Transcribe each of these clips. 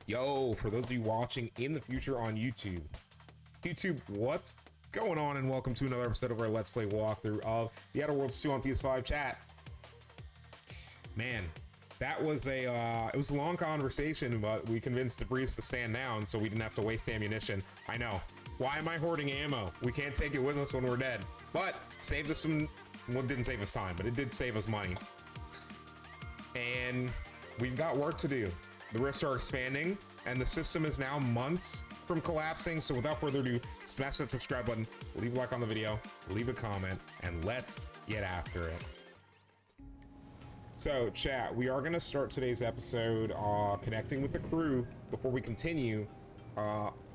Yo, for those of you watching in the future on YouTube, what's going on? And welcome to another episode of our Let's Play walkthrough of The Outer Worlds 2 on PS5 chat. Man, that was it was a long conversation, but we convinced DeVries to stand down so we didn't have to waste ammunition. I know. Why am I hoarding ammo? We can't take it with us when we're dead. But saved us some, well, it didn't save us time, but it did save us money. And we've got work to do. The rifts are expanding, and the system is now months from collapsing. So without further ado, smash that subscribe button, leave a like on the video, leave a comment, and let's get after it. So chat, we are going to start today's episode connecting with the crew. Before we continue,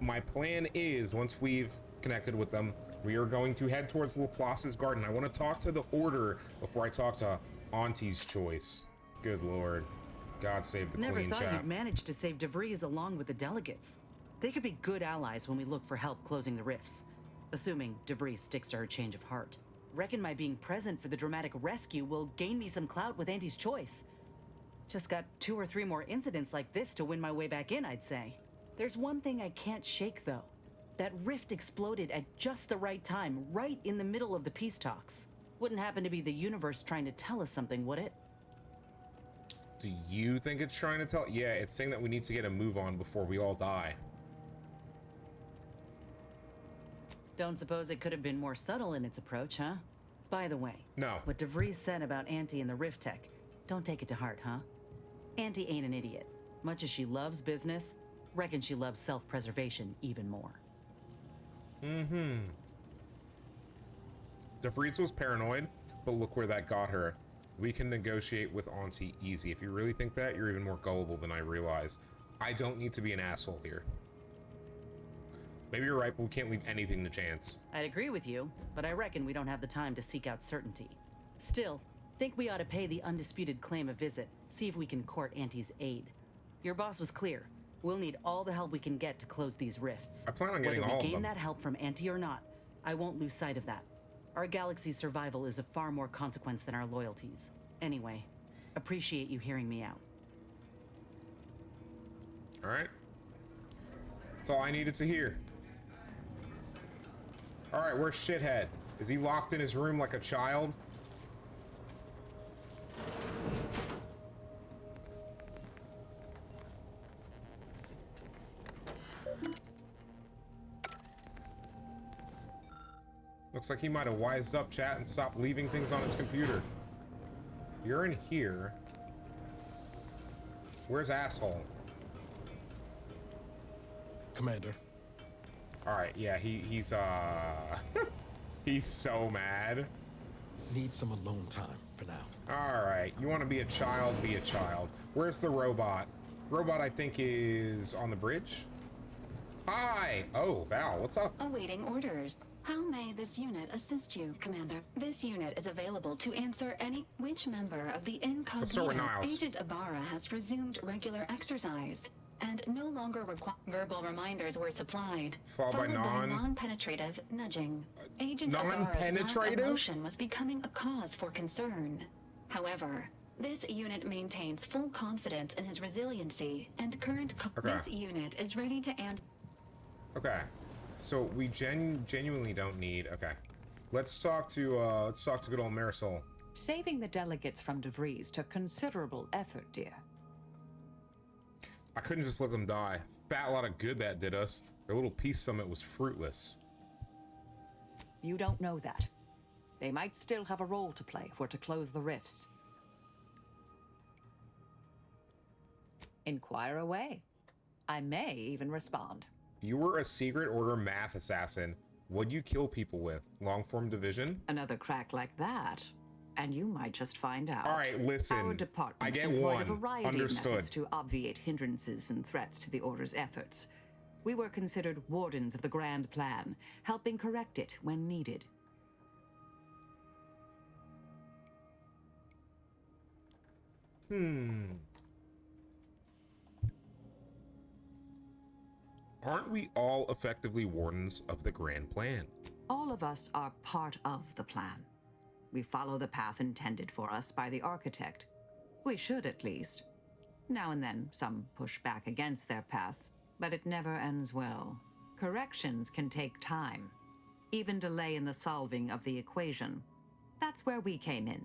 my plan is, once we've connected with them, we are going to head towards LAPLACE'S garden. I want to talk to the Order before I talk to Auntie's Choice. Good lord. God save the Queen, Never thought chat. you'd manage to save DeVries along with the delegates. They could be good allies when we look for help closing the rifts. Assuming DeVries sticks to her change of heart. Reckon my being present for the dramatic rescue will gain me some clout with Auntie's Choice. Just got 2 or 3 more incidents like this to win my way back in, I'd say. There's one thing I can't shake, though. That rift exploded at just the right time, right in the middle of the peace talks. Wouldn't happen to be the universe trying to tell us something, would it? Do you think it's trying to tell? Yeah, it's saying that we need to get a move on before we all die. Don't suppose it could have been more subtle in its approach, huh? By the way, No. what DeVries said about Auntie and the Rift Tech, don't take it to heart, huh? Auntie ain't an idiot. Much as she loves business, reckon she loves self-preservation even more. DeVries was paranoid, but look where that got her. We can negotiate with Auntie easy. If you really think that, you're even more gullible than I realized. I don't need to be an asshole here. Maybe you're right, but we can't leave anything to chance. I'd agree with you, but I reckon we don't have the time to seek out certainty. Still, think we ought to pay the undisputed claim a visit, see if we can court Auntie's aid. Your boss was clear. We'll need all the help we can get to close these rifts. I plan on getting all of them. Whether we gain that help from Auntie or not, I won't lose sight of that. Our galaxy's survival is of far more consequence than our loyalties. Anyway, appreciate you hearing me out. All right. That's all I needed to hear. All right, where's Shithead? Is he locked in his room like a child? Looks like he might have wised up, chat, and stopped leaving things on his computer. You're in here. Where's asshole? Commander. All right, yeah, he's he's so mad. Need some alone time for now. All right, you want to be a child, be a child. Where's the robot? Robot, I think, is on the bridge. Hi. Oh, Val, what's up? Awaiting orders. How may this unit assist you, Commander? This unit is available to answer any... Which member of the incognito Agent Ibarra has resumed regular exercise, and no longer verbal reminders were supplied. Followed by non-penetrative nudging. Agent Ibarra's lack of motion was becoming a cause for concern. However, this unit maintains full confidence in his resiliency, and this unit is ready to answer... Okay. So we genuinely don't need. Okay, let's talk to good old Marisol. Saving the delegates from DeVries took considerable effort, dear. I couldn't just let them die. Fat lot of good that did us. Their little peace summit was fruitless. You don't know that. They might still have a role to play if we're to close the rifts. Inquire away. I may even respond. You were a secret order math assassin. What'd you kill people with? Long-form division? Another crack like that, and you might just find out. All right, listen. Our department I get employed one. a variety Understood. of methods to obviate hindrances and threats to the Order's efforts. We were considered wardens of the grand plan, helping correct it when needed. Aren't we all effectively wardens of the grand plan? All of us are part of the plan. We follow the path intended for us by the architect. We should, at least. Now and then, some push back against their path, but it never ends well. Corrections can take time, even delay in the solving of the equation. That's where we came in,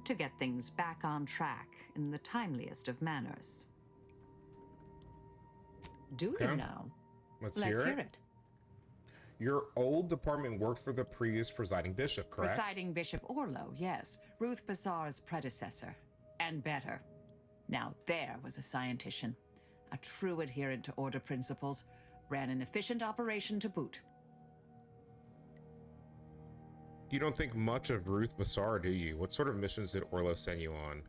to get things back on track in the timeliest of manners. Do you know? Let's hear hear it. Your old department worked for the previous presiding bishop, correct? Presiding Bishop Orlo, yes. Ruth Bassar's predecessor. And better. Now there was a scientician. A true adherent to order principles. Ran an efficient operation to boot. You don't think much of Ruth Bassar, do you? What sort of missions did Orlo send you on?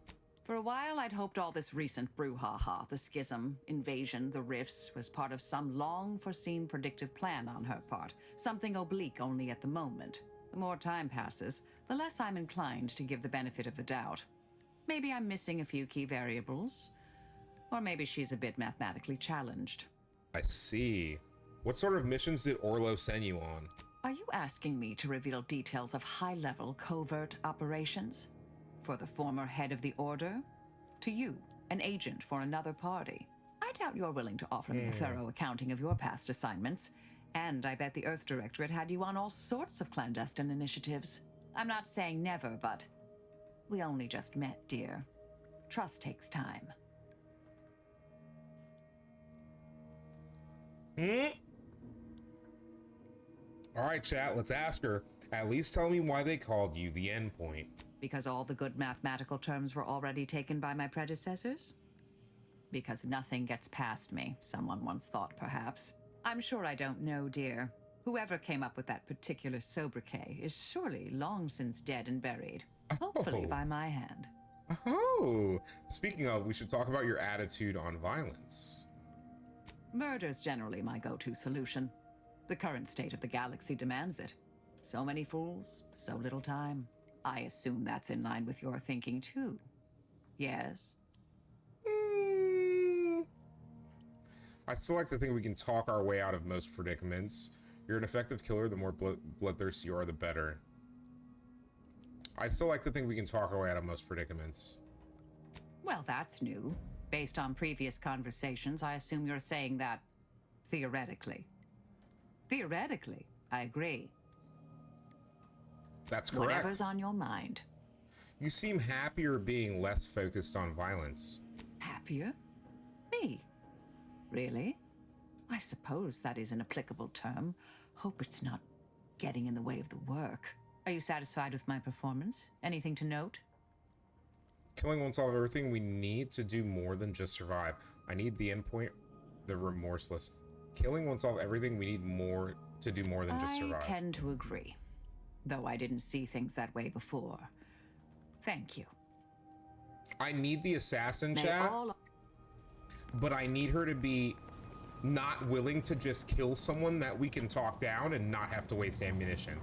For a while, I'd hoped all this recent brouhaha, the schism, invasion, the rifts, was part of some long-foreseen predictive plan on her part. Something oblique only at the moment. The more time passes, the less I'm inclined to give the benefit of the doubt. Maybe I'm missing a few key variables. Or maybe she's a bit mathematically challenged. I see. What sort of missions did Orlo send you on? Are you asking me to reveal details of high-level covert operations? For the former head of the Order? To you, an agent for another party? I doubt you're willing to offer me a thorough accounting of your past assignments. And I bet the Earth Directorate had you on all sorts of clandestine initiatives. I'm not saying never, but we only just met, dear. Trust takes time. All right, chat, let's ask her. At least tell me why they called you the Endpoint. Because all the good mathematical terms were already taken by my predecessors? Because nothing gets past me, someone once thought, perhaps. I'm sure I don't know, dear. Whoever came up with that particular sobriquet is surely long since dead and buried. Hopefully by my hand. Oh, speaking of, we should talk about your attitude on violence. Murder's generally my go-to solution. The current state of the galaxy demands it. So many fools, so little time. I assume that's in line with your thinking, too. Yes? I still like to think we can talk our way out of most predicaments. You're an effective killer. The more bloodthirsty you are, the better. I still like to think we can talk our way out of most predicaments. Well, that's new. Based on previous conversations, I assume you're saying that theoretically. Theoretically, I agree. That's correct. Whatever's on your mind. You seem happier being less focused on violence. Happier? Me? Really? I suppose that is an applicable term. Hope it's not getting in the way of the work. Are you satisfied with my performance? Anything to note? Killing won't solve everything. We need to do more than just survive. I need the Endpoint, the remorseless. Killing won't solve everything. We need more to do more than just survive. I tend to agree. Though I didn't see things that way before. Thank you. I need the assassin, chat, but I need her to be not willing to just kill someone that we can talk down and not have to waste ammunition.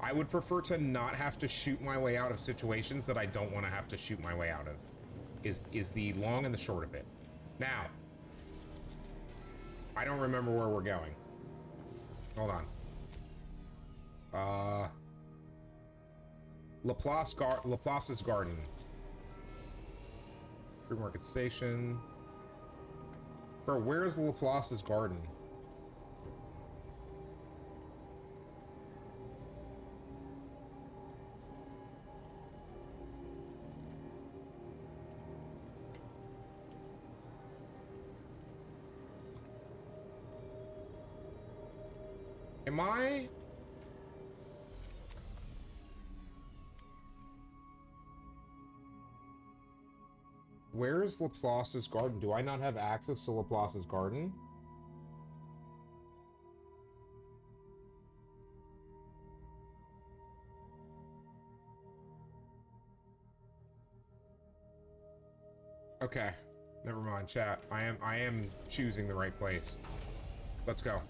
I would prefer to not have to shoot my way out of situations that I don't want to have to shoot my way out of, is the long and the short of it. Now, I don't remember where we're going. Hold on. Laplace's Garden. Free Market Station. Bro, where's Laplace's Garden? Am I? Where's Laplace's Garden? Do I not have access to Laplace's Garden? Okay, never mind, chat. I am choosing the right place. Let's go.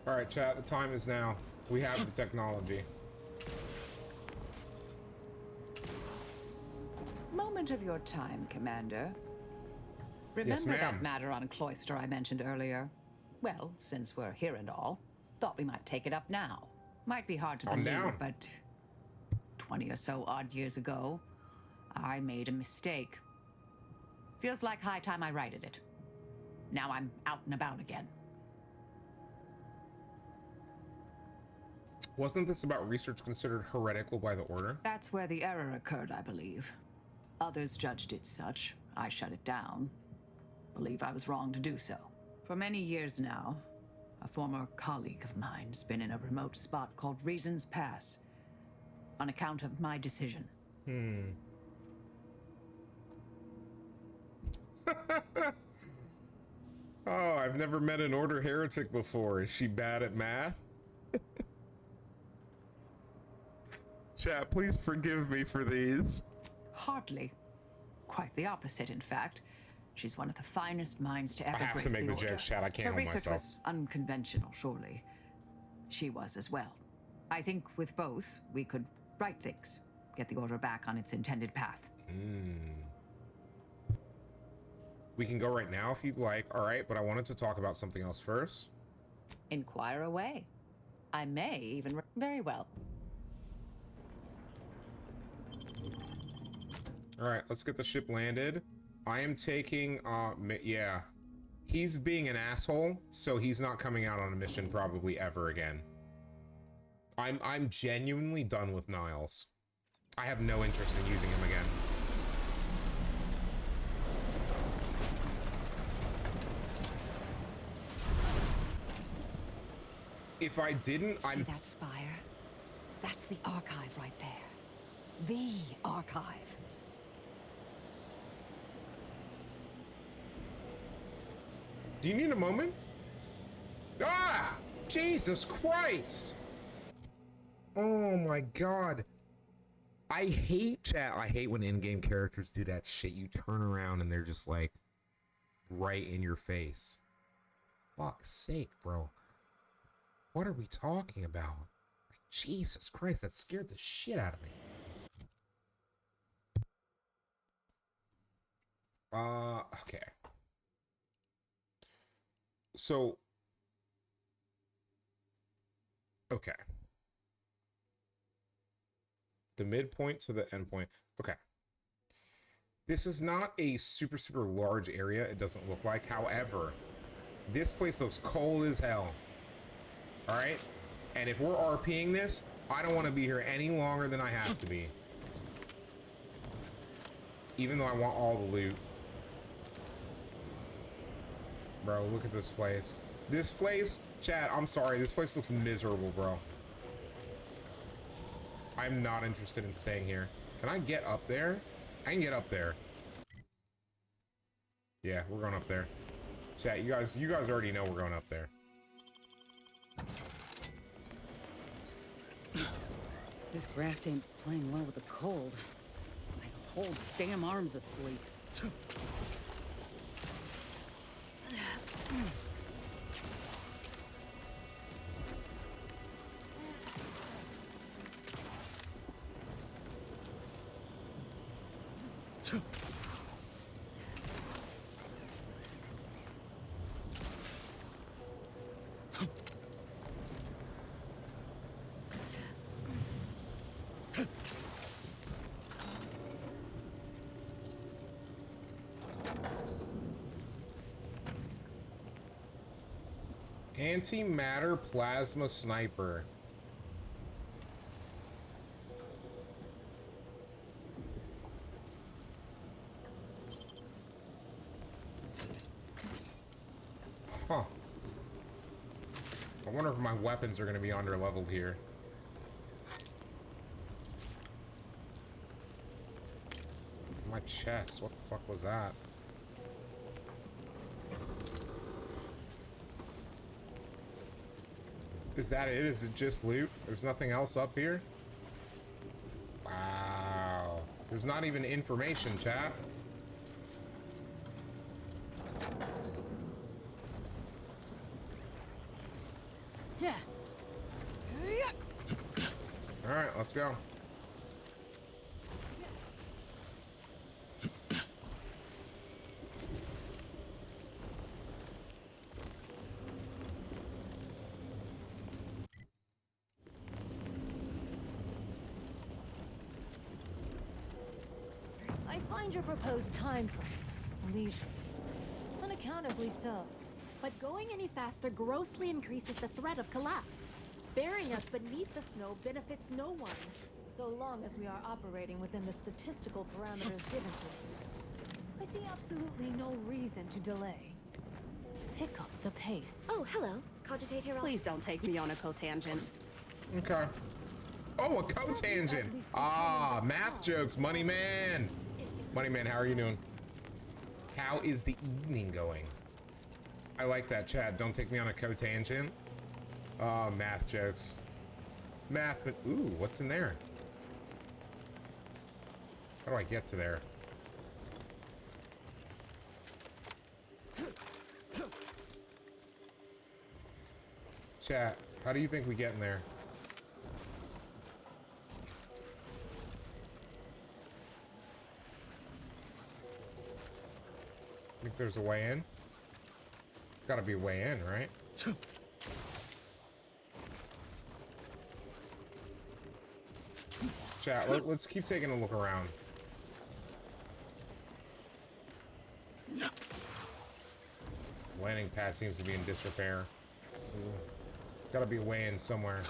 All right, chat, the time is now. We have the technology. Moment of your time, Commander. Remember ma'am. that matter on Cloister I mentioned earlier? Well, since we're here and all, thought we might take it up now. Might be hard to I'm believe, down. but 20 or so odd years ago, I made a mistake. Feels like high time I righted it. Now I'm out and about again. Wasn't this about research considered heretical by the Order? That's where the error occurred, I believe. Others judged it such. I shut it down. Believe I was wrong to do so. For many years now, a former colleague of mine's been in a remote spot called Reasons Pass, on account of my decision. Oh, I've never met an Order heretic before. Is she bad at math? Chat, please forgive me for these. Hardly. Quite the opposite, in fact. She's one of the finest minds to ever I have grace to make the Order. jokes, chat. I can't Her help research myself. was unconventional, surely. She was as well. I think with both, we could right things, get the Order back on its intended path. We can go right now if you'd like. All right, but I wanted to talk about something else first. Inquire away. I may even... Very well. All right, let's get the ship landed. I am taking, yeah. He's being an asshole, so he's not coming out on a mission probably ever again. I'm genuinely done with Niles. I have no interest in using him again. If I didn't, See that spire? That's the archive right there. The archive. Do you need a moment? Ah! Jesus Christ! Oh my God. I hate chat. I hate when in-game characters do that shit. You turn around and they're just like right in your face. Fuck's sake, bro. What are we talking about? Like, Jesus Christ, that scared the shit out of me. Okay. So, okay. The midpoint to the endpoint. Okay. This is not a super large area, it doesn't look like. However, this place looks cold as hell. All right? And if we're RPing this, I don't want to be here any longer than I have to be. Even though I want all the loot. Bro, look at this place. This place, chat, I'm sorry. This place looks miserable, bro. I'm not interested in staying here. Can I get up there? I can get up there. Yeah, we're going up there. Chat, you guys already know we're going up there. This graft ain't playing well with the cold. My whole damn arm's asleep. Antimatter plasma sniper. Huh. I wonder if my weapons are going to be under-leveled here. My chest, what the fuck was that? Is that it? Is it just loot? There's nothing else up here? Wow. There's not even information, chat. Yeah. Alright, let's go. Find your proposed time frame. Leisure. Unaccountably so. But going any faster grossly increases the threat of collapse. Burying us beneath the snow benefits no one. So long as we are operating within the statistical parameters given to us. I see absolutely no reason to delay. Pick up the pace. Oh, hello. Cogitate here. Please don't take me on a cotangent. Okay. Oh, a cotangent. Ah, math jokes, Money Man. Money Man, how are you doing? How is the evening going? I like that, Chad. Don't take me on a cotangent. Oh, math jokes. Math, but ooh, what's in there? How do I get to there? Chat, how do you think we get in there? Think there's a way in? Gotta be a way in, right? Chat, let's keep taking a look around. Landing pad seems to be in disrepair. Ooh. Gotta be a way in somewhere.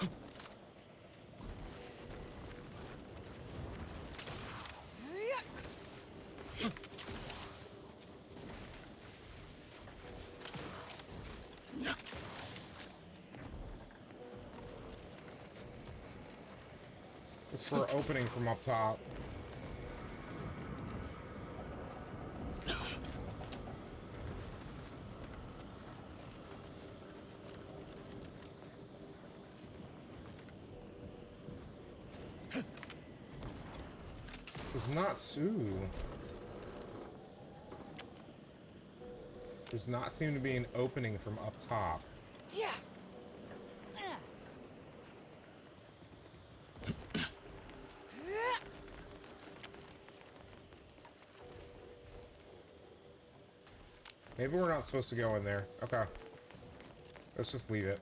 Look for an opening from up top. Does not Does not seem to be an opening from up top. Yeah. Maybe we're not supposed to go in there. Okay. Let's just leave it.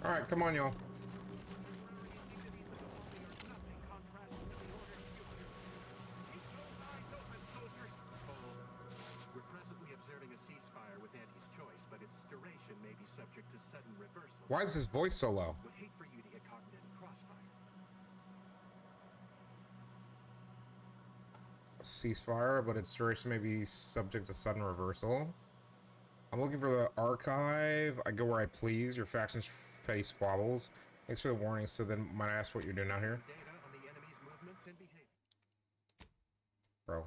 Alright, come on, y'all. We're presently observing a ceasefire with Anti's choice, but its duration may be subject to sudden reversal. Why is his voice so low? Would hate for you to get caught in any crossfire. Ceasefire, but its duration may be subject to sudden reversal. I'm looking for the archive. I go where I please. Your faction's face squabbles. Thanks for the warning. So then, might I ask what you're doing out here? Data on the enemy's movements and behavior. Bro.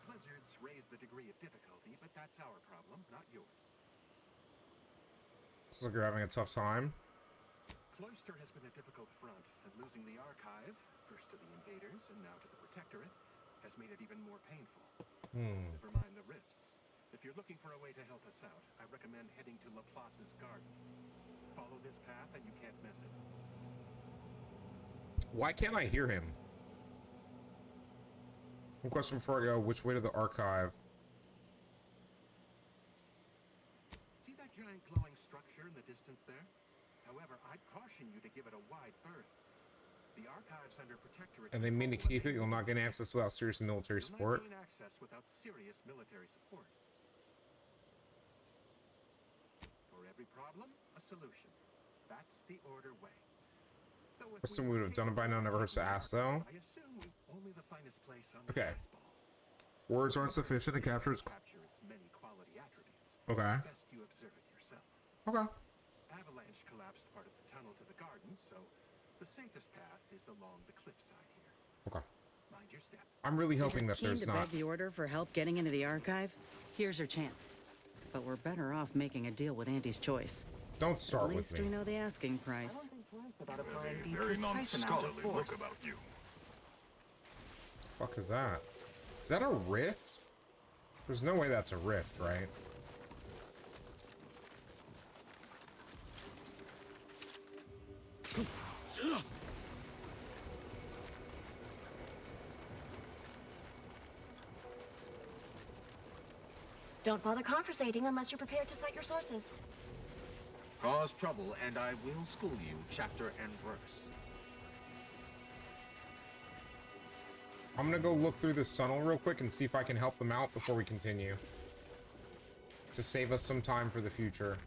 Blizzards raise the degree of difficulty, but that's our problem, not yours. Looks like you're having a tough time. Cloister has been a difficult front, and losing the archive, first to the invaders and now to the protectorate, has made it even more painful. Never mind the rifts. If you're looking for a way to help us out, I recommend heading to LAPLACE'S garden. Follow this path and you can't miss it. Why can't I hear him? One question before I go. Which way to the archive? See that giant glowing structure in the distance there? However, I'd caution you to give it a wide berth. The archive's under protectorate. And they mean to keep it. You'll not gain access without serious military support. You'll not gain access without serious military support. For every problem, a solution. That's the order way. I assume we would have done it by now. Never hurts to ask, though. I assume only the finest place on the Okay. baseball. Words aren't sufficient to capture its... Capture its many quality attributes. Okay. Best you observe it yourself. Okay. Avalanche collapsed part of the tunnel to the garden, so the safest path is along the cliffside here. Okay. Mind your step. I'm really hoping that Keen there's to not... beg the order for help getting into the archive? Here's your chance. But we're better off making a deal with Anti's choice. Don't start At with least me. we know the asking price. About applying the precise amount of force. Fuck is that? Is that a rift? There's no way that's a rift, right? Don't bother conversating unless you're prepared to cite your sources. Cause trouble, and I will school you chapter and verse. I'm gonna go look through this tunnel real quick and see if I can help them out before we continue. To save us some time for the future.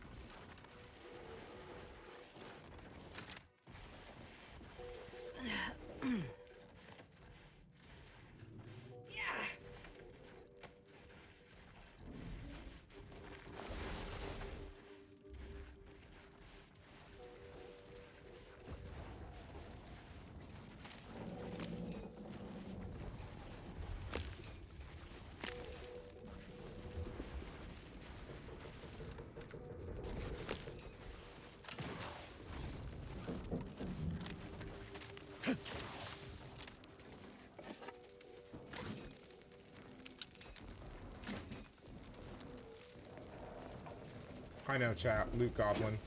I know, chat. Loot Goblin.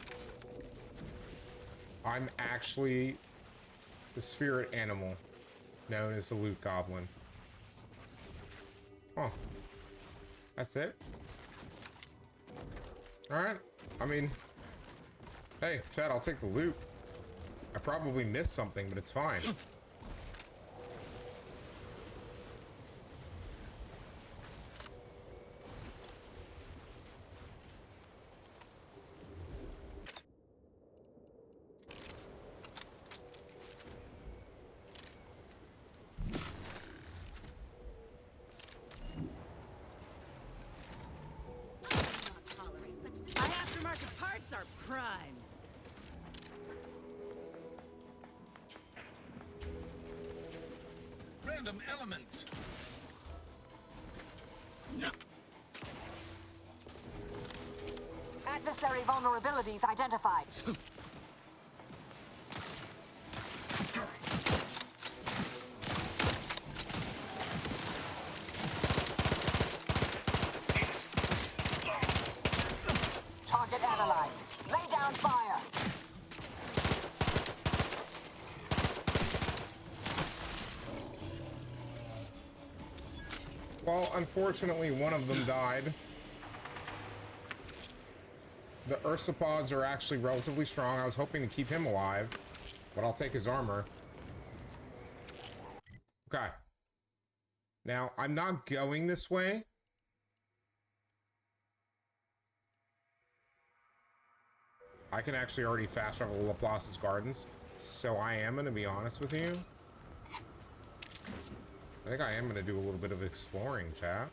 I'm actually the spirit animal known as the Loot Goblin. Huh. That's it? Alright. I mean, hey, chat, I'll take the loot. I probably missed something, but it's fine. Elements. Adversary vulnerabilities identified. Target analyzed. Lay down fire. Well, unfortunately, one of them died. The Ursopods are actually relatively strong. I was hoping to keep him alive, but I'll take his armor. Okay. Now, I'm not going this way. I can actually already fast travel to LAPLACE'S Gardens, so I am going to be honest with you. I think I am going to do a little bit of exploring, chat.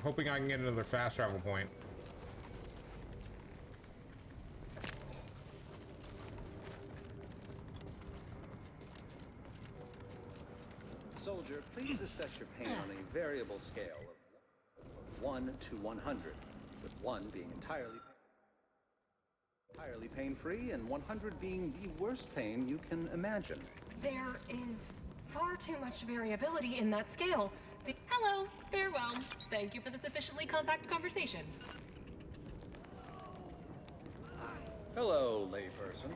Hoping I can get another fast travel point. Soldier, please assess your pain on a variable scale of 1 to 100, with 1 being entirely pain-free and 100 being the worst pain you can imagine. There is far too much variability in that scale. Hello, farewell. Thank you for the sufficiently compact conversation. Hello, layperson.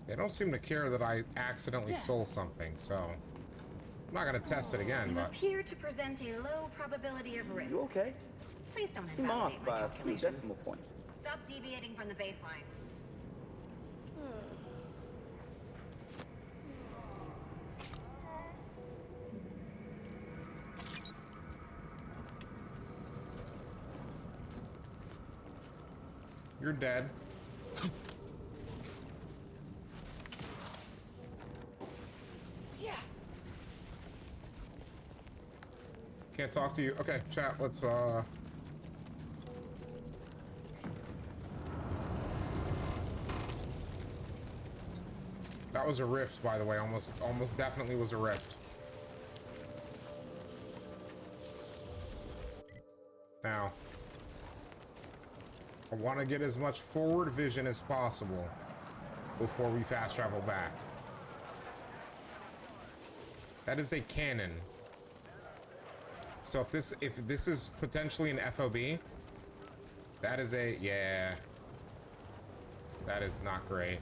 They don't seem to care that I accidentally stole something, so I'm not gonna test it again, You but appear to present a low probability of risk. You okay? Please don't Seem off invalidate by my a few calculation. decimal points. Stop deviating from the baseline. you're dead. Can't talk to you. Okay, chat, let's That was a rift, by the way. Almost definitely was a rift. Now, I want to get as much forward vision as possible before we fast travel back. That is a cannon. So if this is potentially an FOB, that is a, yeah. That is not great.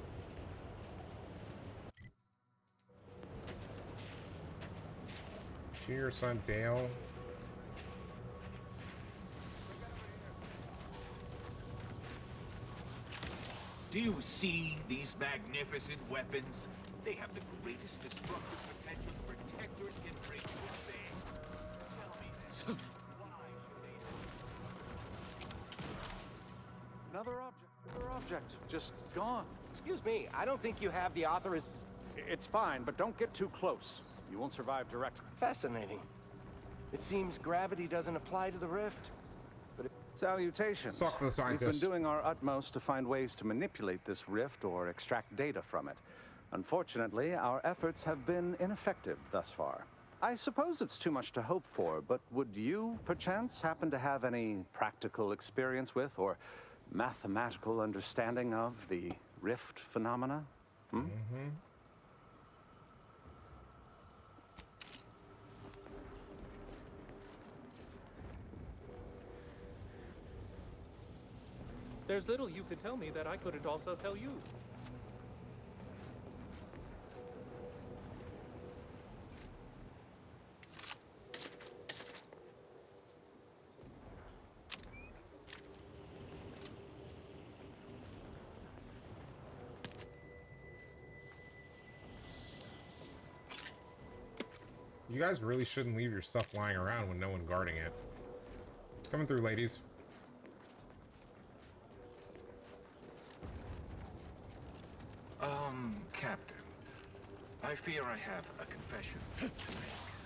Junior son Dale. Do you see these magnificent weapons? They have the greatest destructive potential the protectors can bring to bear. Tell me then, why should they... Another object, just gone. Excuse me, I don't think you have the It's fine, but don't get too close. You won't survive direct. Fascinating. It seems gravity doesn't apply to the rift. Salutations. Suck the scientists. We've been doing our utmost to find ways to manipulate this rift or extract data from it. Unfortunately, our efforts have been ineffective thus far. I suppose it's too much to hope for, but would you, perchance, happen to have any practical experience with or mathematical understanding of the rift phenomena? There's little you could tell me that I couldn't also tell you. You guys really shouldn't leave your stuff lying around with no one guarding it. Coming through, ladies. Captain, I fear I have a confession to make.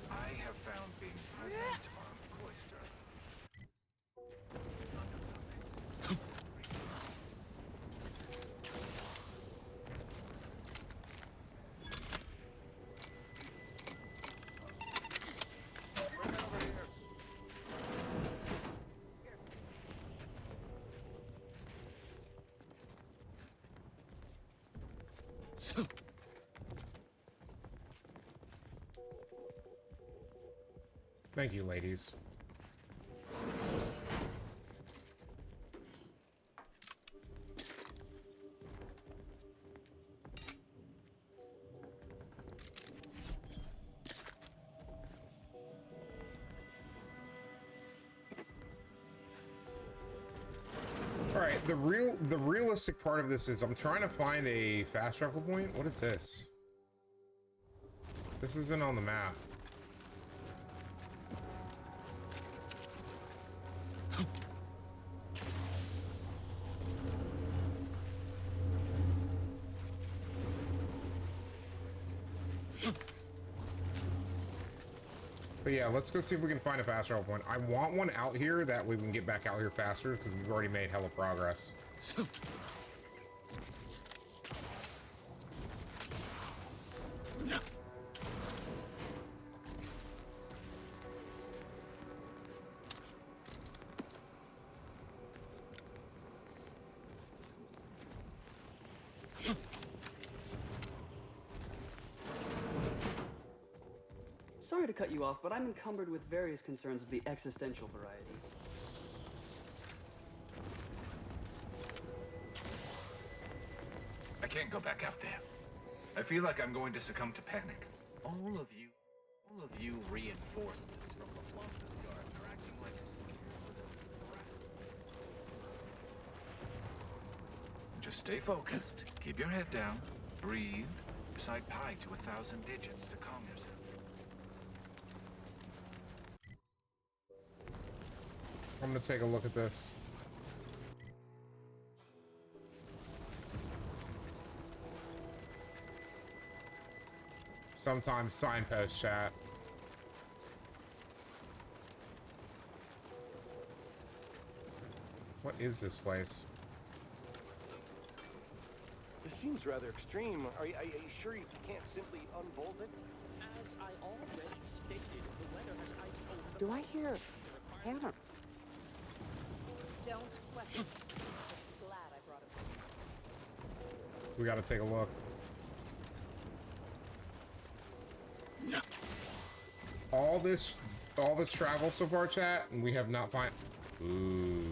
I have found being present on Cloister. Thank you, ladies. All right, the realistic part of this is I'm trying to find a fast travel point. What is this? This isn't on the map. But yeah, let's go see if we can find a fast travel point. I want one out here, that way we can get back out here faster, because we've already made hella progress. Sorry to cut you off, but I'm encumbered with various concerns of the existential variety. I can't go back out there. I feel like I'm going to succumb to panic. All of you reinforcements from LAPLACE'S guard are acting like scared brats. Just stay focused, keep your head down, breathe, recite pi to 1,000 digits to calm yourself. I'm gonna take a look at this. Sometimes signpost chat. What is this place? This seems rather extreme. Are you sure you can't simply unbolt it? As I already stated, the weather has iced over the Do I hear Hannah? Don't question. Glad I brought it. We gotta take a look. All this travel so far, chat, and we have not find. Ooh.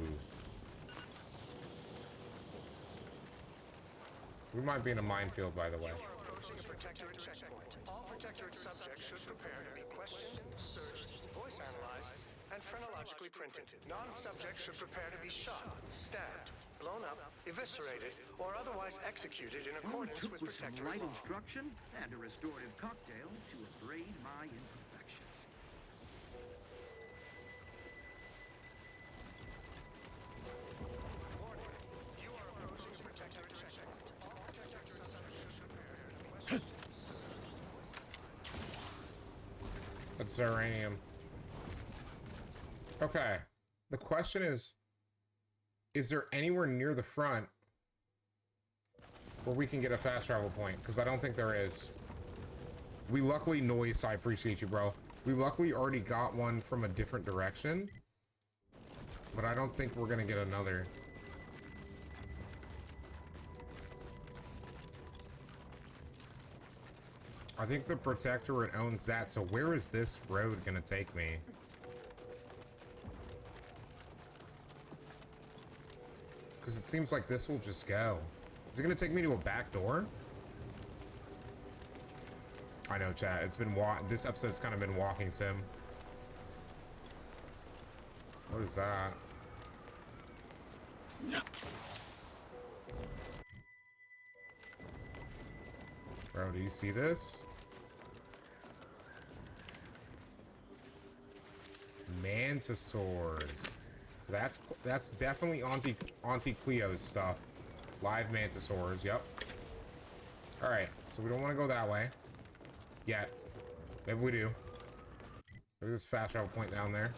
We might be in a minefield, by the way. You are approaching a Protectorate checkpoint. All Protectorate subjects should prepare to be questioned, searched, voice analyzed, and phrenologically printed. Non-subjects should prepare to be shot, stabbed, blown up, eviscerated, or otherwise executed in accordance with Protectorate light law. instruction and a restorative cocktail to abrade my imperfections. You are approaching a Protectorate checkpoint. All Protectorate subjects should prepare to be questioned. That's uranium. Okay. The question is there anywhere near the front where we can get a fast travel point? Because I don't think there is. We luckily, Noise, I appreciate you, bro. We luckily already got one from a different direction. But I don't think we're going to get another. I think the Protectorate owns that, so where is this road going to take me? Because it seems like this will just go. Is it going to take me to a back door? I know, chat. It's been this episode's kind of been walking sim. What is that? Bro, do you see this? Mantisaurs. So that's definitely Auntie Cleo's stuff. Live Mantisaurs, yep. Alright, so we don't want to go that way. Yet. Maybe we do. Maybe there's a fast travel point down there.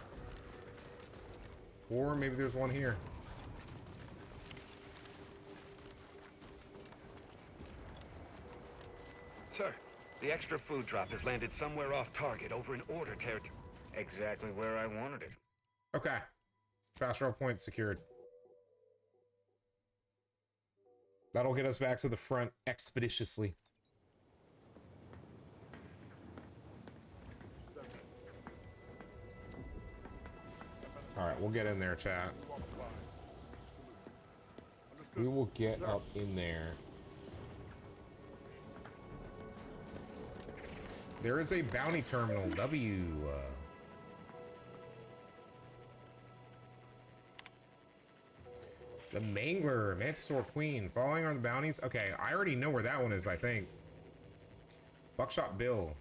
Or maybe there's one here. Sir, the extra food drop has landed somewhere off target over in Order territory. Exactly where I wanted it. Okay. Fast travel point secured. That'll get us back to the front expeditiously. Alright, we'll get in there, chat. We will get up in there. There is a bounty terminal, W. The Mangler, Mantisaur Queen, following on the bounties. Okay, I already know where that one is, I think. Buckshot Bill.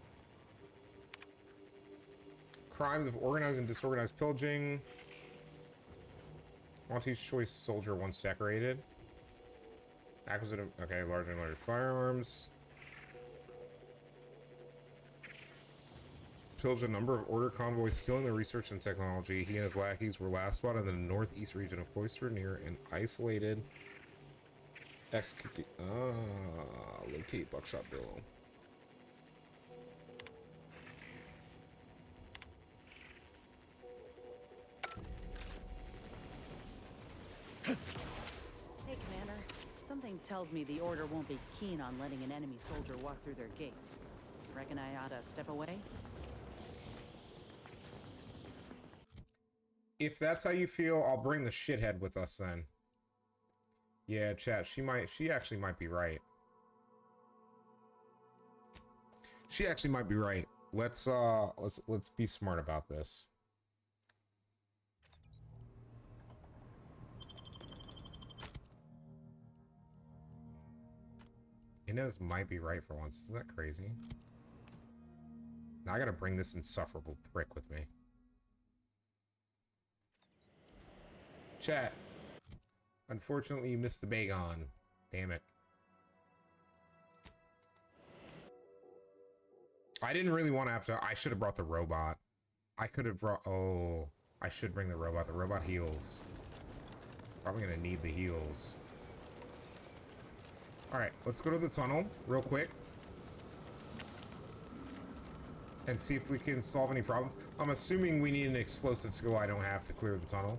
Crimes of organized and disorganized pillaging. Auntie's Choice Soldier once decorated. Acquisitive, okay, large and larger firearms. Pillaged a number of Order convoys, stealing their research and technology. He and his lackeys were last spotted in the northeast region of Cloister near an isolated locate Buckshot Bill. Hey, Commander. Something tells me the Order won't be keen on letting an enemy soldier walk through their gates. Reckon I ought to step away? If that's how you feel, I'll bring the shithead with us then. Yeah, chat, she actually might be right. She actually might be right. Let's be smart about this. Inez might be right for once. Isn't that crazy? Now I gotta bring this insufferable prick with me. Chat. Unfortunately, you missed the Bagon. Damn it. I didn't really want to have to... I should have brought the robot. I could have brought... Oh, I should bring the robot. The robot heals. Probably gonna need the heals. Alright, let's go to the tunnel real quick. And see if we can solve any problems. I'm assuming we need an explosive skill I don't have to clear the tunnel.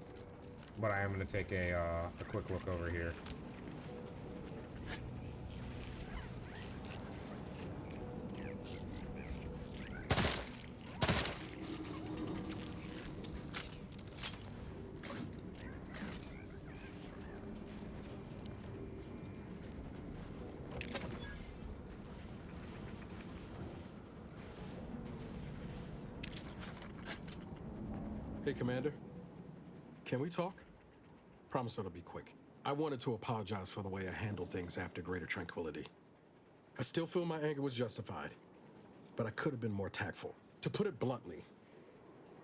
But I am going to take a quick look over here. Hey, Commander. Can we talk? Promise it'll be quick. I wanted to apologize for the way I handled things after Greater Tranquility. I still feel my anger was justified, but I could have been more tactful. To put it bluntly,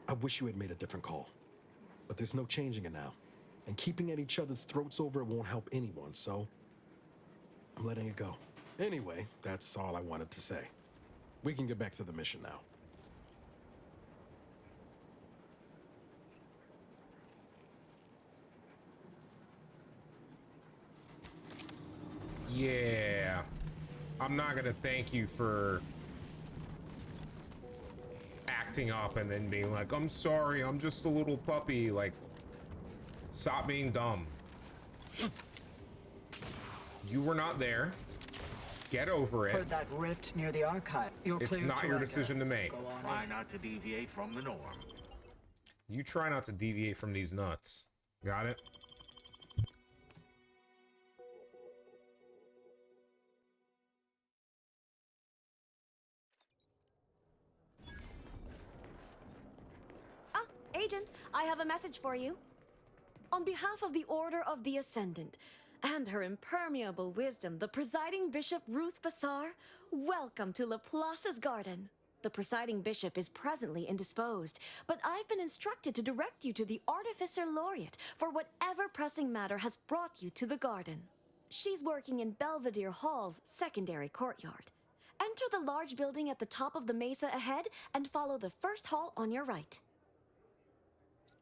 I wish you had made a different call. But there's no changing it now. And keeping at each other's throats over it won't help anyone, so I'm letting it go. Anyway, that's all I wanted to say. We can get back to the mission now. Yeah. I'm not gonna thank you for acting up and then being like, I'm sorry, I'm just a little puppy. Like, stop being dumb. You were not there. Get over it. Heard that rift near the archive. You're It's not your decision to make. Try not to deviate from the norm. You try not to deviate from these nuts. Got it? Agent, I have a message for you. On behalf of the Order of the Ascendant and her impermeable wisdom, the presiding bishop Ruth Bassar, welcome to LAPLACE'S garden. The presiding bishop is presently indisposed, but I've been instructed to direct you to the Artificer Laureate for whatever pressing matter has brought you to the garden. She's working in Belvedere Hall's secondary courtyard. Enter the large building at the top of the mesa ahead and follow the first hall on your right.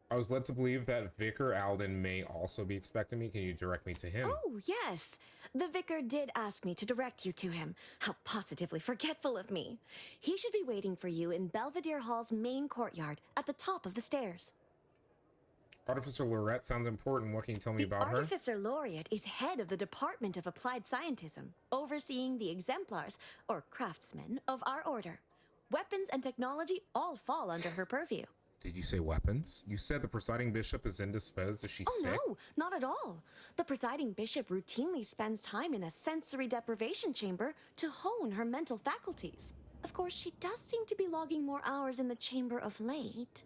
I was led to believe that Vicar Alden may also be expecting me. Can you direct me to him? Oh, yes. The vicar did ask me to direct you to him. How positively forgetful of me. He should be waiting for you in Belvedere Hall's main courtyard at the top of the stairs. Artificer Lorette sounds important. What can you tell me about her? Artificer Laureate is head of the Department of Applied Scientism, overseeing the exemplars, or craftsmen, of our order. Weapons and technology all fall under her purview. Did you say weapons? You said the presiding bishop is indisposed. Is she sick? Oh, no, not at all. The presiding bishop routinely spends time in a sensory deprivation chamber to hone her mental faculties. Of course, she does seem to be logging more hours in the chamber of late,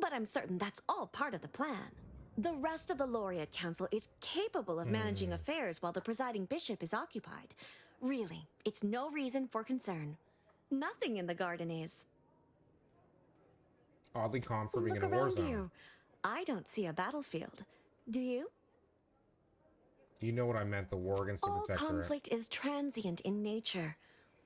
but I'm certain that's all part of the plan. The rest of the Laureate Council is capable of managing affairs while the presiding bishop is occupied. Really, it's no reason for concern. Nothing in the garden is. Oddly calm for being Look in a war around zone. you. I don't see a battlefield. Do you? You know what I meant, the war against the All Protectorate. conflict is transient in nature.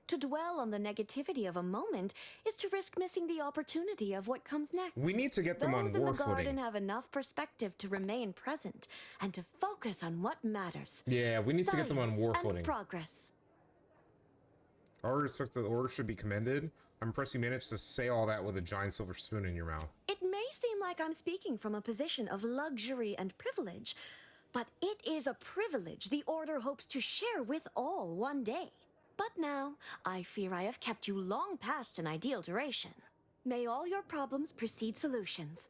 To dwell on the negativity of a moment is to risk missing the opportunity of what comes next. We need to get them on Those in war the garden footing. have enough perspective to remain present and to focus on what matters. Yeah, we need to get them on Science war and footing. progress. All respect to the order should be commended. I'm impressed you managed to say all that with a giant silver spoon in your mouth. It may seem like I'm speaking from a position of luxury and privilege, but it is a privilege the Order hopes to share with all one day. But now, I fear I have kept you long past an ideal duration. May all your problems precede solutions.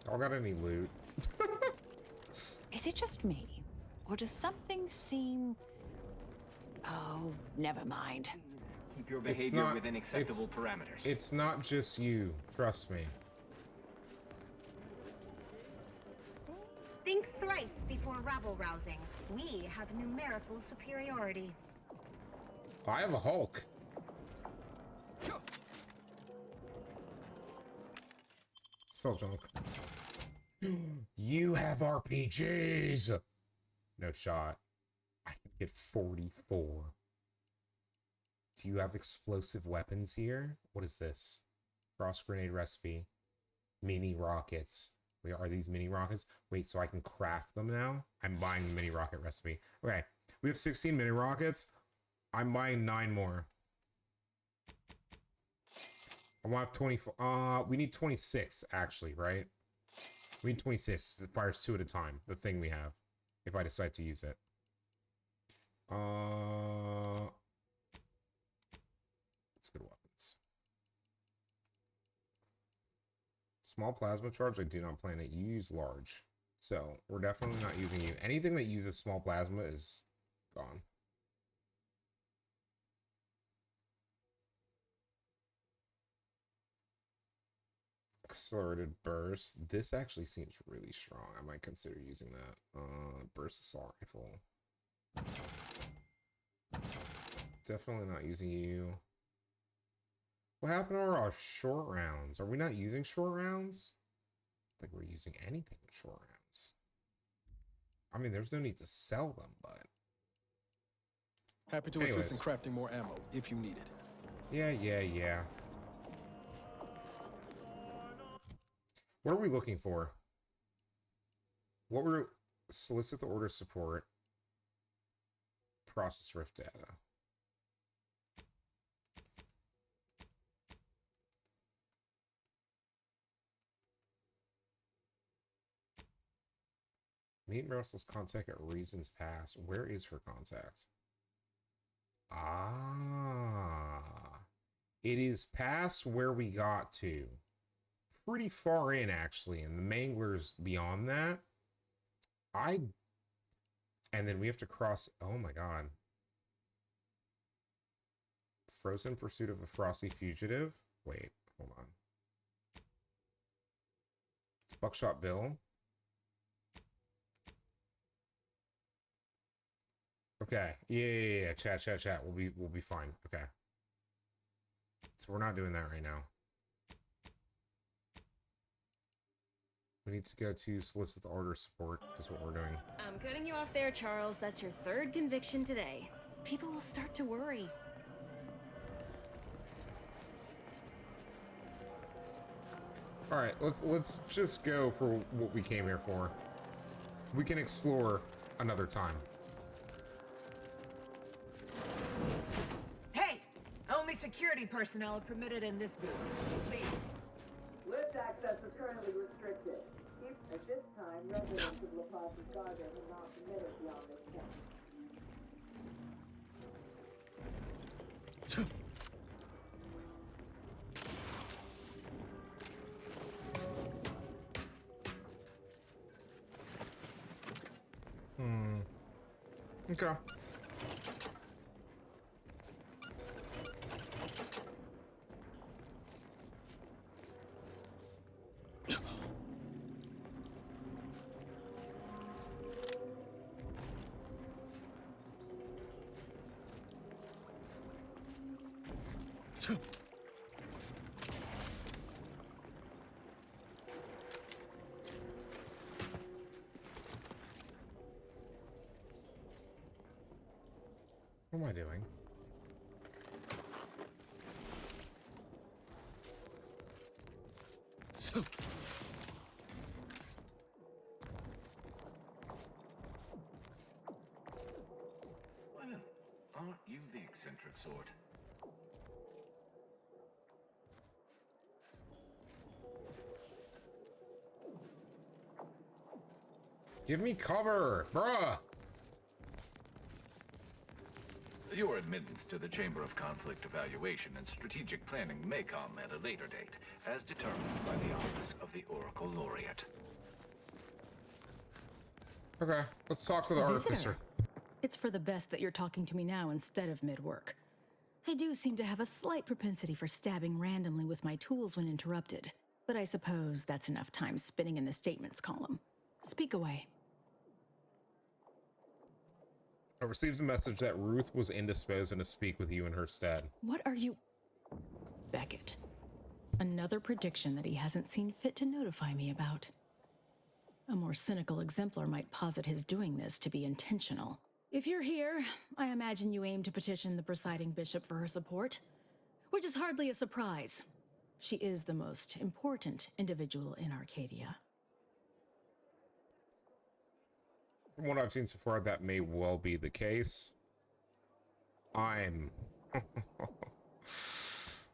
Y'all got any loot? Is it just me? Or does something seem... Oh, never mind. Keep your It's behavior not- within acceptable parameters. It's not just you. Trust me. Think thrice before rabble-rousing. We have numerical superiority. I have a Hulk. So junk. You have RPGs. No shot. I can get 44. Do you have explosive weapons here? What is this? Frost grenade recipe. Mini rockets. Wait, are these mini rockets? Wait, so I can craft them now? I'm buying the mini rocket recipe. Okay, we have 16 mini rockets. I'm buying 9 more. I want to have 24. We need 26, actually, right? We need 26. It fires 2 at a time. The thing we have, if I decide to use it. Let's go to weapons. Small plasma charge, I do not plan to use large. So, we're definitely not using you. Anything that uses small plasma is gone. Accelerated burst. This actually seems really strong. I might consider using that. Burst assault rifle. Definitely not using you. What happened to our short rounds? Are we not using short rounds? I think we're using anything with short rounds. I mean, there's no need to sell them, but... Happy to assist in crafting more ammo, if you need it. Yeah. What are we looking for? What were... Solicit the order support. Process rift data. Meet Russell's contact at Reasons Pass. Where is her contact? Ah. It is past where we got to. Pretty far in, actually. And the Mangler's beyond that. And then we have to cross... Oh, my God. Frozen Pursuit of the Frosty Fugitive. Wait, hold on. It's Buckshot Bill. Okay. Yeah. Chat. We'll be fine. Okay. So we're not doing that right now. We need to go to solicit the order support, is what we're doing. I'm cutting you off there, Charles. That's your 3rd conviction today. People will start to worry. All right, let's just go for what we came here for. We can explore another time. Hey! Only security personnel are permitted in this booth. Please. Lift access is currently restricted. At this time, residents of LaPlace's Garden are not permitted beyond this camp. Okay. What am I doing? Well, aren't you the eccentric sort? Give me cover, bruh! Your admittance to the Chamber of Conflict Evaluation and Strategic Planning may come at a later date, as determined by the Office of the Oracle Laureate. Okay, let's talk to the artificer. It's for the best that you're talking to me now instead of mid-work. I do seem to have a slight propensity for stabbing randomly with my tools when interrupted, but I suppose that's enough time spinning in the statements column. Speak away. I received a message that Ruth was indisposed and to speak with you in her stead. What are you... Beckett. Another prediction that he hasn't seen fit to notify me about. A more cynical exemplar might posit his doing this to be intentional. If you're here, I imagine you aim to petition the presiding bishop for her support, which is hardly a surprise. She is the most important individual in Arcadia. From what I've seen so far, that may well be the case. I'm...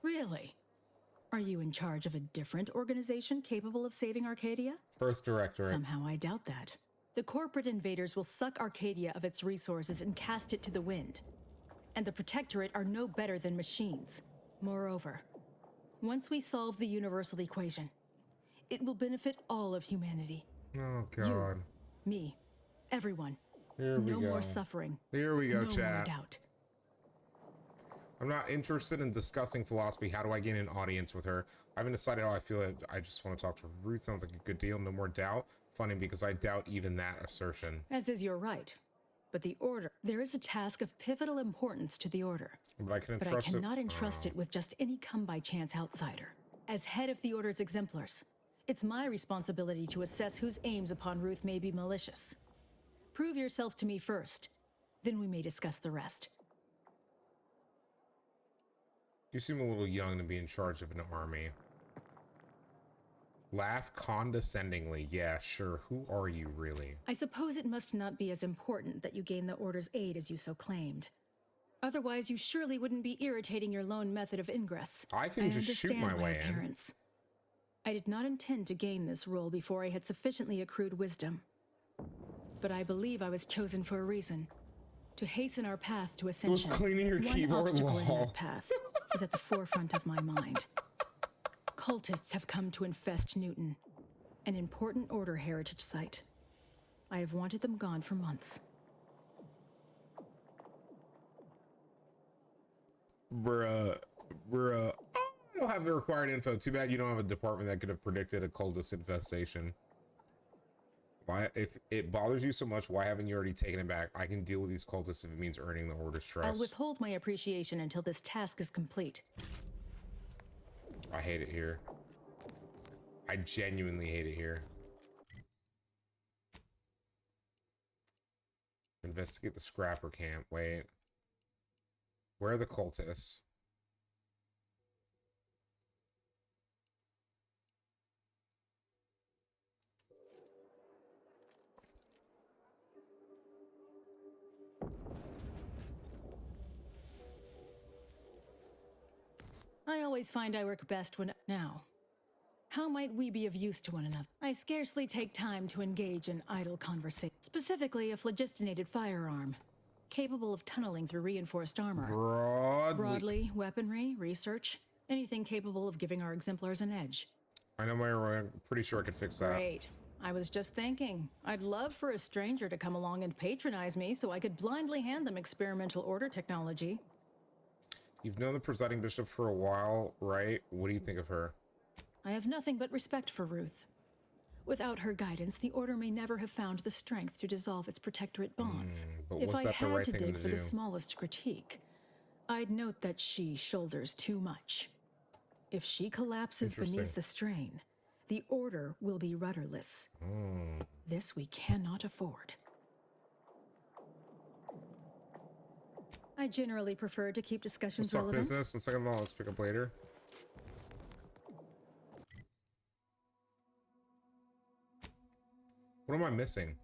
Really? Are you in charge of a different organization capable of saving Arcadia? Earth Directorate. Somehow I doubt that. The corporate invaders will suck Arcadia of its resources and cast it to the wind. And the Protectorate are no better than machines. Moreover, once we solve the universal equation, it will benefit all of humanity. Oh, God. You, me, everyone. Here we no go. more suffering. Here we go, no chat. more doubt. I'm not interested in discussing philosophy. How do I gain an audience with her? I haven't decided how I feel. I just want to talk to Ruth. Sounds like a good deal. No more doubt. Funny, because I doubt even that assertion. As is your right. But the Order, there is a task of pivotal importance to the Order. But I can entrust I cannot entrust it with just any come-by-chance outsider. As head of the Order's exemplars, it's my responsibility to assess whose aims upon Ruth may be malicious. Prove yourself to me first, then we may discuss the rest. You seem a little young to be in charge of an army. Laugh condescendingly. Yeah, sure. Who are you, really? I suppose it must not be as important that you gain the Order's aid as you so claimed. Otherwise, you surely wouldn't be irritating your lone method of ingress. I can just shoot my way in. I did not intend to gain this role before I had sufficiently accrued wisdom. But I believe I was chosen for a reason. To hasten our path to ascension. Was cleaning your One keyboard. obstacle in that path is at the forefront of my mind. Cultists have come to infest Newton, an important Order heritage site. I have wanted them gone for months. Bruh. Oh, I don't have the required info. Too bad you don't have a department that could have predicted a cultist infestation. Why, if it bothers you so much, why haven't you already taken it back? I can deal with these cultists if it means earning the Order's trust. I'll withhold my appreciation until this task is complete. I hate it here. I genuinely hate it here. Investigate the scrapper camp. Wait. Where are the cultists? I always find I work best when... Now, how might we be of use to one another? I scarcely take time to engage in idle conversation. Specifically, a phlogistinated firearm, capable of tunneling through reinforced armor. Broadly, weaponry, research, anything capable of giving our exemplars an edge. I know I'm pretty sure I could fix that. Great. I was just thinking, I'd love for a stranger to come along and patronize me so I could blindly hand them experimental Order technology. You've known the presiding bishop for a while, right? What do you think of her? I have nothing but respect for Ruth. Without her guidance, the Order may never have found the strength to dissolve its protectorate bonds. But If was I that the had right to thing dig to for do? the smallest critique, I'd note that she shoulders too much. If she collapses beneath the strain, the Order will be rudderless. This we cannot afford. I generally prefer to keep discussions Let's talk relevant. business. And second of all, let's pick up later. What am I missing?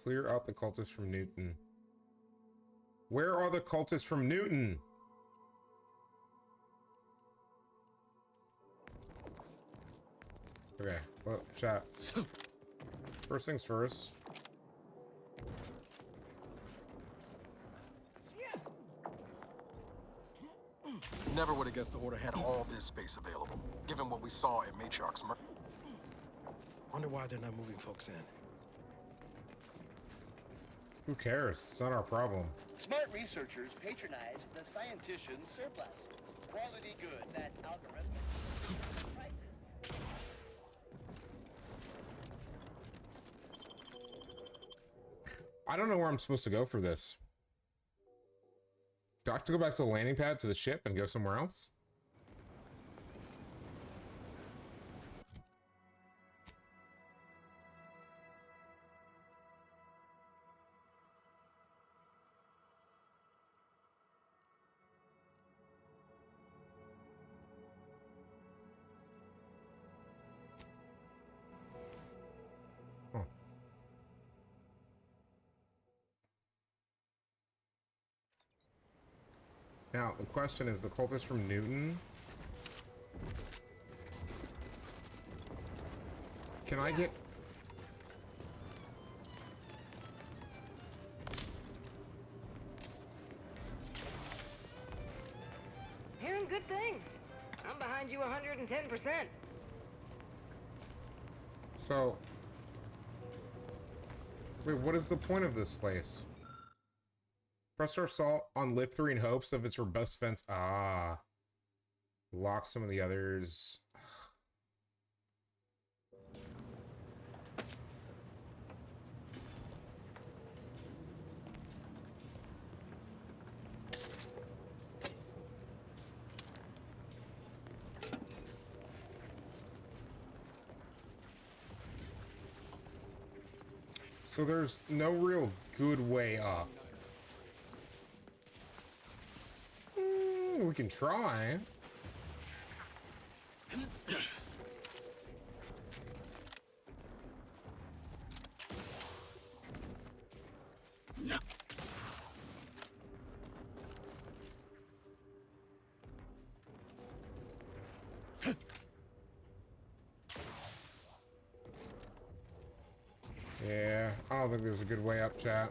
Clear out the cultists from Newton. Where are the cultists from Newton? Okay, well, chat. First things first. Never would have guessed the Order had all this space available, given what we saw at Matriarch's murder. Wonder why they're not moving folks in. Who cares? It's not our problem. Smart researchers patronize the scientician's surplus. Quality goods at algorithmic prices. I don't know where I'm supposed to go for this. Do I have to go back to the landing pad to the ship and go somewhere else? Now, the question is, the cultist from Newton... Can I get... Hearing good things. I'm behind you 110%. So... Wait, what is the point of this place? Press our assault on lift 3 in hopes of its robust fence. Ah. Lock some of the others. So there's no real good way up. We can try. Yeah, I don't think there's a good way up, chat.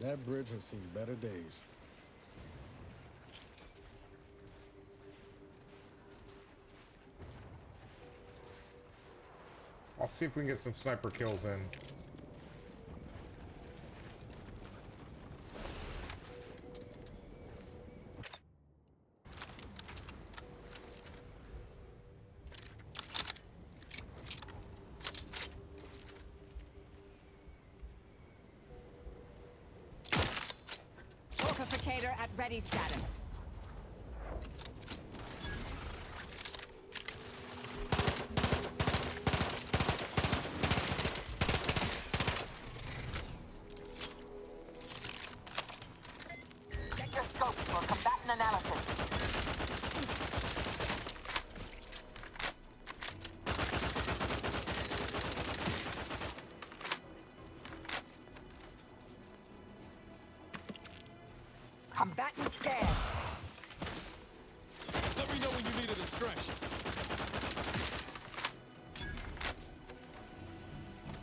That bridge has seen better days. I'll see if we can get some sniper kills in. Fortificator at ready status. Check your scope for combatant analysis. Combatant scan. Let me know when you need a distraction.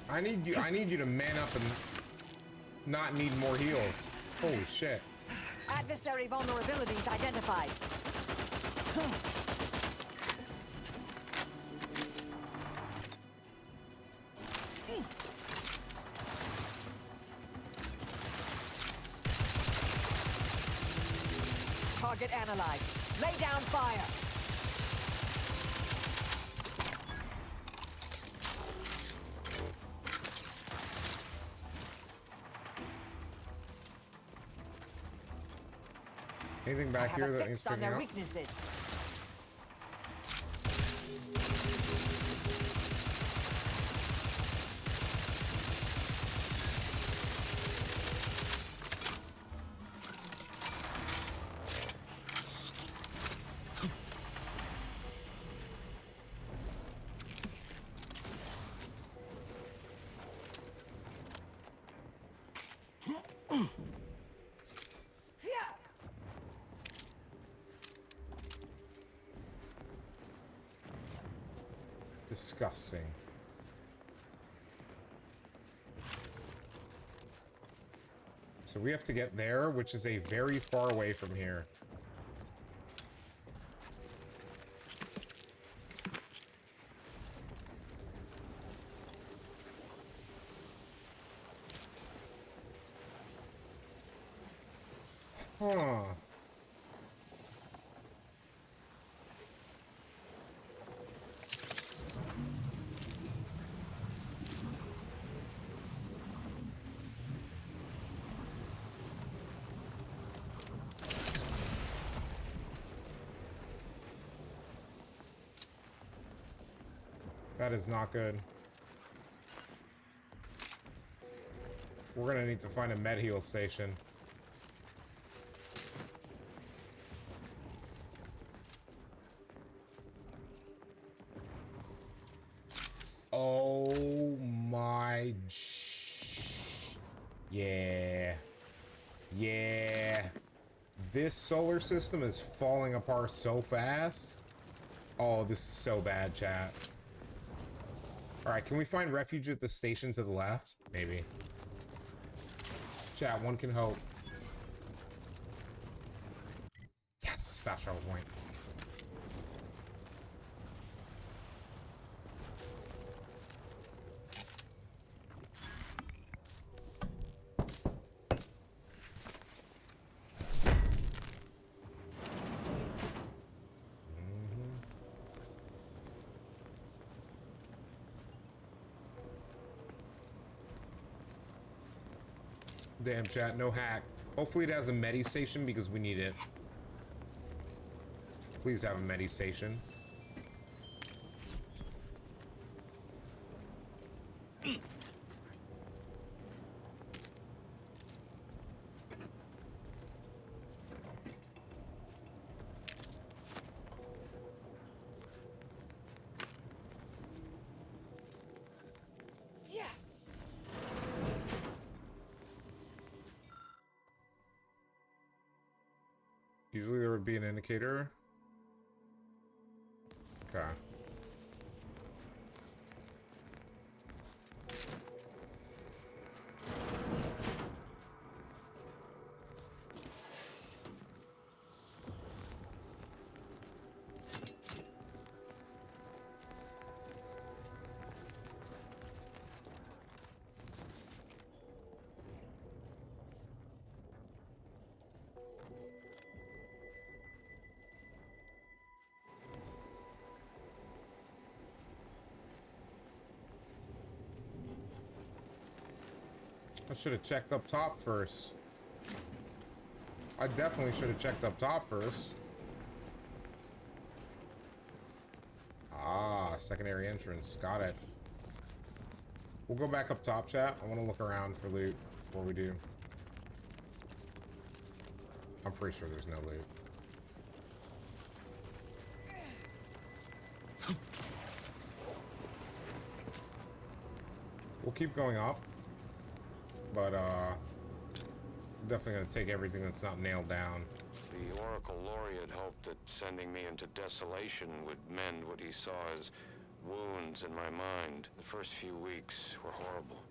I need you to man up and not need more heals. Holy shit. Adversary vulnerabilities identified. Target analyzed. Lay down fire. Anything back here that needs on picking their up? weaknesses. Disgusting. So we have to get there, which is a very far away from here. Huh. That is not good. We're gonna need to find a med heal station. Oh my... Yeah. Yeah. This solar system is falling apart so fast. Oh, this is so bad, chat. Alright, can we find refuge at the station to the left? Maybe. Chat, one can hope. Yes! Fast travel point. Damn, chat, no hack. Hopefully it has a medi station because we need it. Please have a medi station. Usually there would be an indicator. Okay. I should have checked up top first. I definitely should have checked up top first. Ah, secondary entrance. Got it. We'll go back up top, chat. I want to look around for loot before we do. I'm pretty sure there's no loot. We'll keep going up. But, definitely gonna take everything that's not nailed down. The Oracle Laureate hoped that sending me into desolation would mend what he saw as wounds in my mind. The first few weeks were horrible.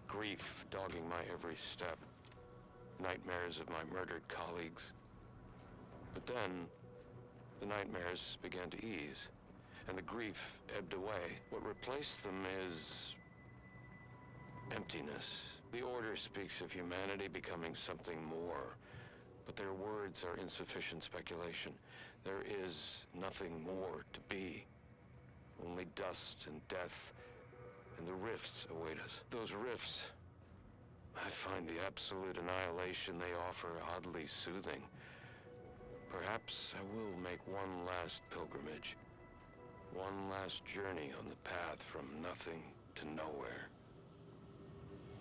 Grief dogging my every step. Nightmares of my murdered colleagues. But then, the nightmares began to ease, and the grief ebbed away. What replaced them is... emptiness. The Order speaks of humanity becoming something more, but their words are insufficient speculation. There is nothing more to be. Only dust and death, and the rifts await us. Those rifts, I find the absolute annihilation they offer oddly soothing. Perhaps I will make one last pilgrimage, one last journey on the path from nothing to nowhere.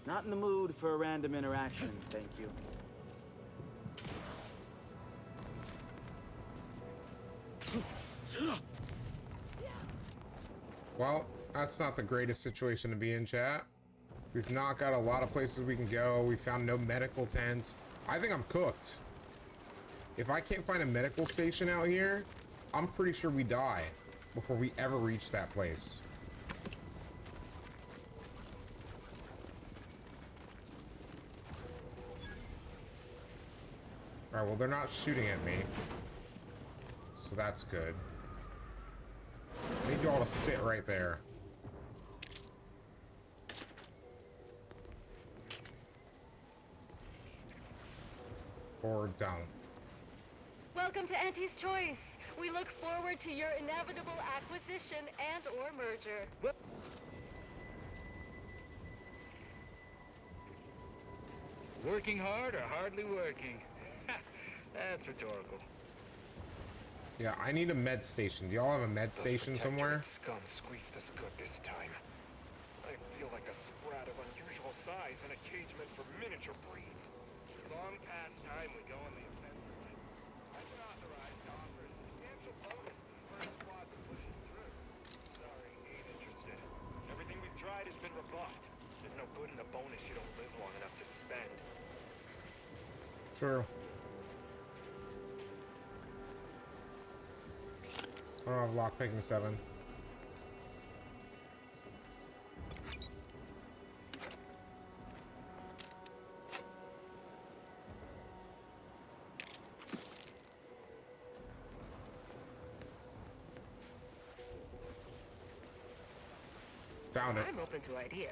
Not in the mood for a random interaction, thank you. Well, that's not the greatest situation to be in, chat. We've not got a lot of places we can go. We found no medical tents. I think I'm cooked. If I can't find a medical station out here, I'm pretty sure we die before we ever reach that place. Alright, well, they're not shooting at me. So that's good. I need you all to sit right there. Or don't. Welcome to Auntie's Choice. We look forward to your inevitable acquisition and/or merger. Working hard or hardly working? That's rhetorical. Yeah, I need a med station. Do y'all have a med station somewhere? Scum squeezed us good this time. I feel like a sprat of unusual size in a cage meant for miniature breeds. Long past time we go on the offensive. I've been authorized to offer a substantial bonus to the first squad that pushes through. Sorry, ain't interested. Everything we've tried has been rebuffed. There's no good in a bonus you don't live long enough to spend. Sure. I don't have lockpicking 7. Found it. I'm open to ideas.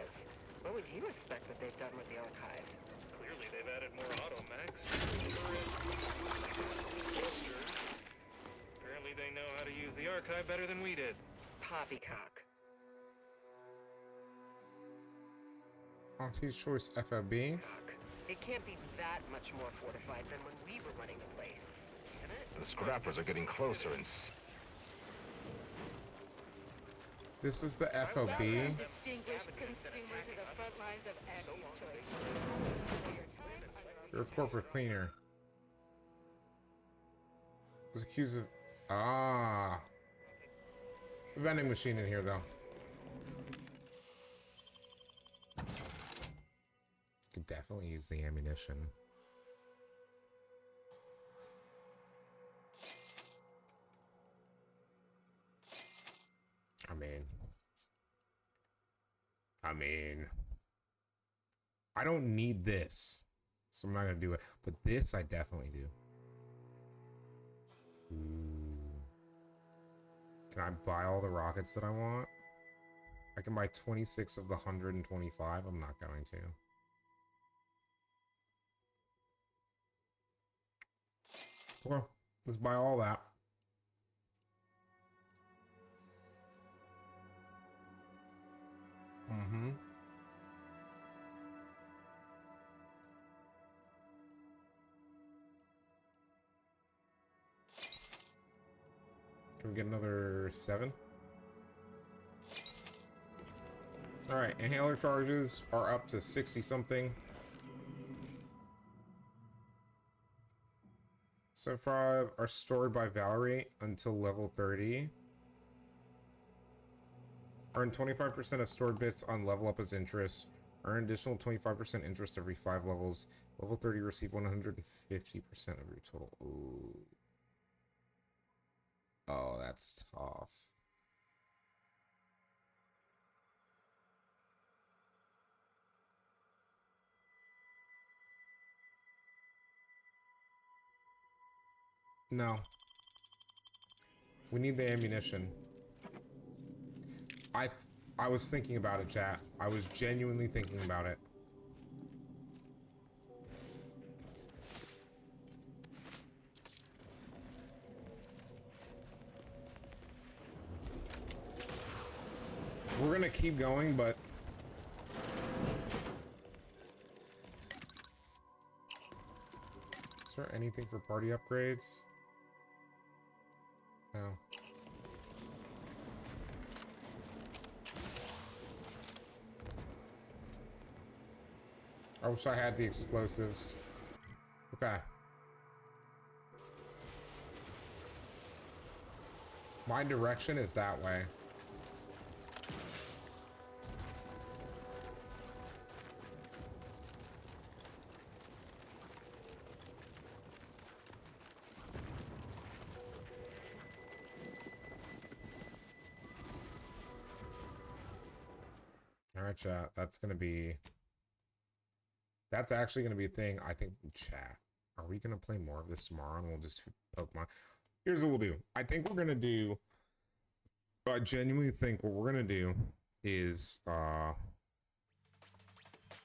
What would you expect that they've done with the archive? Clearly they've added more automags. Apparently they know how to use the archive better than we did. Poppycock. Auntie's Choice FOB. It can't be that much more fortified than when we were running the place, can it? The scrappers are getting closer and... This is the FOB. Distinguished consumer to the front lines of Auntie's Choice. You're a corporate cleaner. Was accused of... Ah. A vending machine in here, though. Could definitely use the ammunition. I don't need this, so I'm not gonna do it. But this I definitely do. Ooh. Can I buy all the rockets that I want? I can buy 26 of the 125. I'm not going to. Well, let's buy all that. Mm-hmm. Can we get another 7? Alright, inhaler charges are up to 60 something. So far are stored by Valerie until level 30. Earn 25% of stored bits on level up as interest. Earn additional 25% interest every 5 levels. Level 30 receive 150% of your total. Ooh. Oh, that's tough. No. We need the ammunition. I was thinking about it, chat. I was genuinely thinking about it. We're gonna keep going, but is there anything for party upgrades? No. I wish I had the explosives. Okay. My direction is that way. Alright, chat. That's actually gonna be a thing. I think, chat. Are we gonna play more of this tomorrow and we'll just Pokemon? Here's what we'll do. I think we're gonna do. I genuinely think what we're gonna do is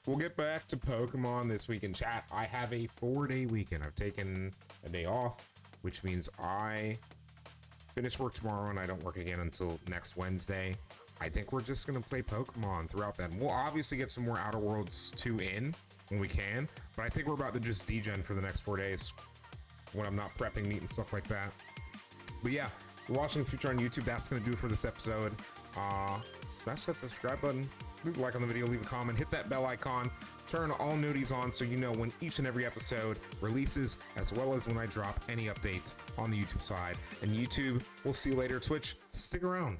we'll get back to Pokemon this week in chat. I have a 4-day weekend. I've taken a day off, which means I finish work tomorrow and I don't work again until next Wednesday. I think we're just gonna play Pokemon throughout that. We'll obviously get some more Outer Worlds 2 in when we can, but I think we're about to just degen for the next 4 days when I'm not prepping meat and stuff like that. But yeah, if you're watching the future on YouTube, that's going to do it for this episode. Smash that subscribe button, leave a like on the video, leave a comment, hit that bell icon, turn all noties on so you know when each and every episode releases, as well as when I drop any updates on the YouTube side. And YouTube, we'll see you later. Twitch, stick around.